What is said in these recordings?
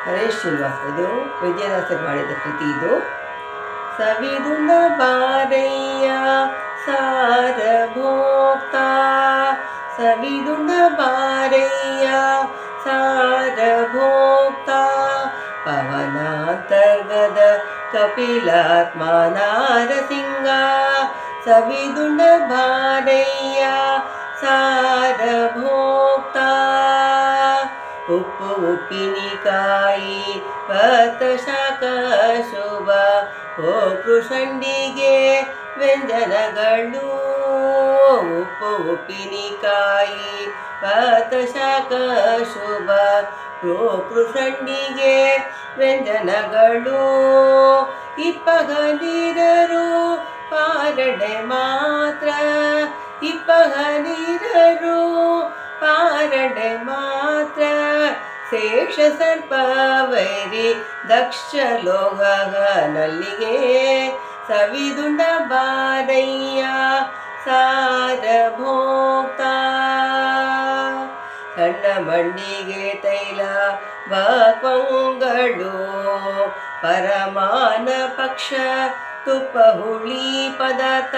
ಹರೇಶ್ ಶ್ರೀನಿವಾಸ. ಇದು ವಿದ್ಯಾದಾಸರು ಮಾಡಿದ ಕೃತಿ. ಇದು ಸವಿದುಂಡ ಬಾರಯ್ಯ ಸಾರಭೋಕ್ತ, ಸವಿದುಂಡ ಬಾರಯ್ಯ ಸಾರಭೋಕ್ತ, ಪವನಾಂತರ್ಗದ ಕಪಿಲಾತ್ಮ ನಾರಸಿಂಗ, ಸವಿದುಂಡ ಬಾರಯ್ಯ ಸಾರಭೋಕ್ತ. ಉಪ್ಪು ಉಪ್ಪಿನಿಕಾಯಿ ಭತ್ತ ಶಾಖ ಶುಭ, ಓ ಕೃಷಂಡಿಗೆ ವ್ಯಂಜನಗಳು. ಉಪ್ಪು ಉಪ್ಪಿನಿಕಾಯಿ ಭತ್ತ ಶಾಖ ಶುಭ, ಓ ಕೃಷಂಡಿಗೆ ವ್ಯಂಜನಗಳು. ಇಪ್ಪಗಲಿರರು ಪಾರಡೆ ಮಾತ್ರ, ಇಪ್ಪಗಲಿರರು ಪಾರಡೆ ಮಾತ್ರ, ಶೇಷ ಸರ್ಪ ವೈರಿ ದಕ್ಷ ಲೋಹನಲ್ಲಿಗೆ, ಸವಿದುಂಡ ಬಾರಯ್ಯ ಸಾರಭೋಕ್ತ. ಸಣ್ಣ ಮಂಡಿಗೆ ತೈಲ ಭಕ್ವಂಗಳು, ಪರಮಾನ ಪಕ್ಷ ತುಪ್ಪ ಹುಳಿ ಪದಾರ್ಥ.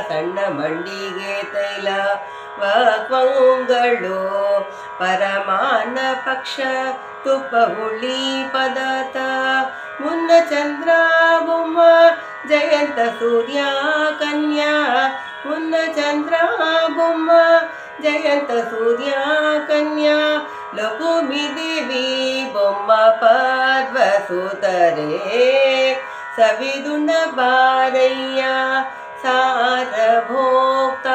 ಸಣ್ಣ ಮಂಡಿಗೆ ತೈಲ ಭಕ್ವಂಗಳು, ಪರಮಾನ ಪಕ್ಷ ತುಪ್ಪ ಹುಳಿ ಪದಾರ್ಥ. ಮುನ್ನ ಚಂದ್ರ ಬೊಮ್ಮ ಜಯಂತ ಸೂರ್ಯ ಕನ್ಯಾ, ಮುನ್ನ ಚಂದ್ರ ಬೊಮ್ಮ ಜಯಂತ ಸೂರ್ಯ ಕನ್ಯಾ. ಲಕುಮಿ ದೇವಿ ಬೊಮ್ಮ ಪದ್ಮಸುತರೇ, ಸವಿದುಂಡ ಬಾರಯ್ಯ ಸಾರಭೋಕ್ತ.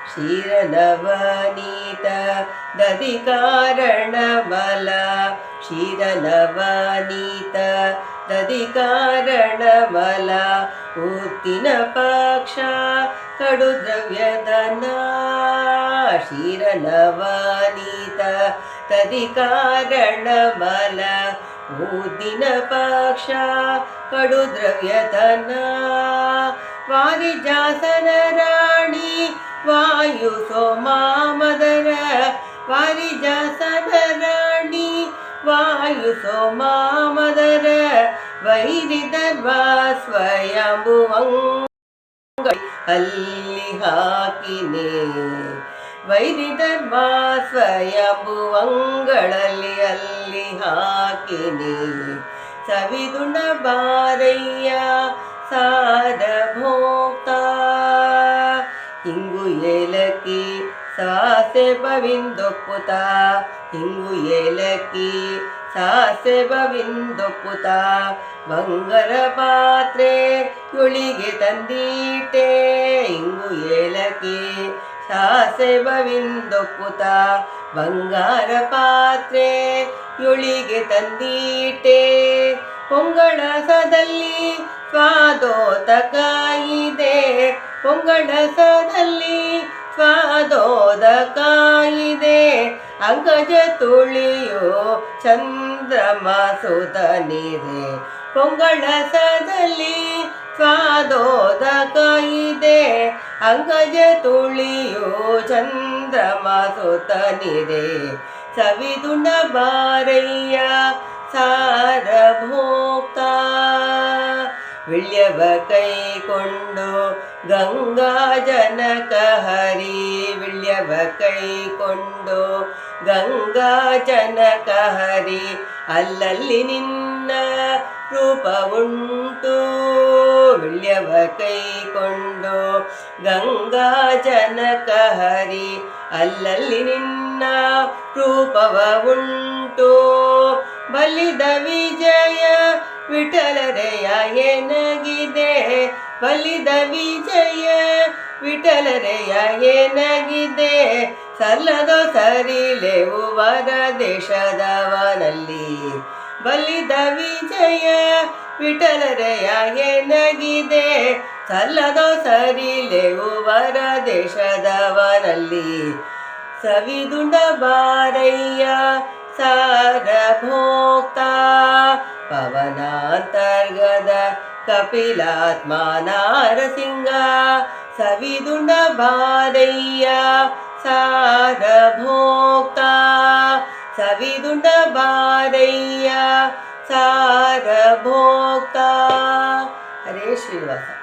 ಕ್ಷೀರನವನೀತ ದಧಿ ಕಾರಣ ಬಲ, ಕ್ಷೀರನವನೀತ ದಧಿ ಕಾರಣ ಬಲ. ಉತ್ತಿನ ಪಕ್ಷ ಕಡು ದ್ರವ್ಯದನ, ಕ್ಷೀರನವನೀತ ದಧಿ ಕಾರಣ ಬಲ. ಉದ್ದಿನ ಪಕ್ಷ ಕಡು ದ್ರವ್ಯದನ. ವಾರಿಜಾಸನ ರಾಣಿ ವಾಯು ಸೋಮಾಮದರ, ವಾರಿಜಾಸನ ರಾಣಿ ವಾಯು ಸೋಮಾಮದರ. ವೈರಿ ದರ್ವ ಸ್ವಯಂಭುವಂಗ ಅಲ್ಲಿ ಹಾಕಿನೇ, ವೈರಿ ದರ್ವ ಸ್ವಯಂಭುವಂಗಳಲ್ಲಿ ಅಲ್ಲಿ ಹಾಕಿನೇ, ಸವಿದುಂಡ ಬಾರಯ್ಯ ಸಾರಭೋಕ್ತ. ಹಿಂಗು ಏಲಕ್ಕಿ ಸಾಸೆ ಬವಿಂದೊಪ್ಪುತ, ಹಿಂಗು ಏಲಕ್ಕಿ ಸಾಸೆ ಬವಿಂದೊಪ್ಪುತ. ಬಂಗಾರ ಪಾತ್ರೆ ಯೊಳಿಗೆ ತಂದೀಟೆ, ಹಿಂಗು ಏಲಕ್ಕಿ ಸಾಸೆ ಬವಿಂದೊಪ್ಪುತ. ಬಂಗಾರ ಪಾತ್ರೆ ಯೊಳಿಗೆ ತಂದೀಟೆ. ಪೊಂಗಳಸದಲ್ಲಿ ಸ್ವಾದೋದಕ ಇದೆ, ಪೊಂಗಳಸದಲ್ಲಿ ಸ್ವಾದೋದಕ ಇದೆ. ಅಂಗಜ ತುಳಿಯೋ ಚಂದ್ರಮ ಸುತನಿದೆ, ಪೊಂಗಳಸದಲ್ಲಿ ಸ್ವಾದೋದಕ ಇದೆ. ಅಂಗಜ ತುಳಿಯೋ ಚಂದ್ರಮ ಸುತನಿದೆ, ಸವಿದುಂಡ ಬಾರಯ್ಯ ಸಾರಭೋಕ್ತ. ವಿಳ್ಯವ ಕೈಕೊಂಡು ಗಂಗಾ ಜನಕ ಹರಿ, ವಿಳ್ಯವ ಕೈಕೊಂಡು ಗಂಗಾ ಜನಕ ಹರಿ. ಅಲ್ಲಲ್ಲಿ ನಿನ್ನ ರೂಪ ಉಂಟು, ವಿಳ್ಯವ ಕೈಕೊಂಡು ಗಂಗಾ ಜನಕ ಹರಿ. ಅಲ್ಲಲ್ಲಿ ನಿನ್ನ ರೂಪವ ಉಂಟು. ಬಲಿದ ವಿಜಯ ವಿಠಲರೆಯ ಎನಗಿದೆ, ಬಲಿದ ವಿಜಯ ವಿಠಲರೆಯ ಎನಗಿದೆ. ಸಲ್ಲದೋ ಸರಿಲೆವು ವರ ದೇಶದವನಲ್ಲಿ, ಬಲಿದ ವಿಜಯ ವಿಠಲರೆಯ ಎನಗಿದೆ. ಸಲ್ಲದೋ ಸರಿಲೆವು ವರ ದೇಶದವನಲ್ಲಿ, ಸವಿದುಂಡ ಬಾರಯ್ಯ ಸಾರಭೋಕ್ತ. ಪವನಾಂತರ್ಗದ ಕಪಿಲಾತ್ಮ ನಾರಸಿಂಗ, ಸವಿದುಂಡ ಬಾರಯ್ಯ ಸಾರಭೋಕ್ತ. ಸವಿದುಂಡ ಬಾರಯ್ಯ ಸಾರಭೋಕ್ತ. ಹರೇ ಶ್ರೀನಿವಾಸ.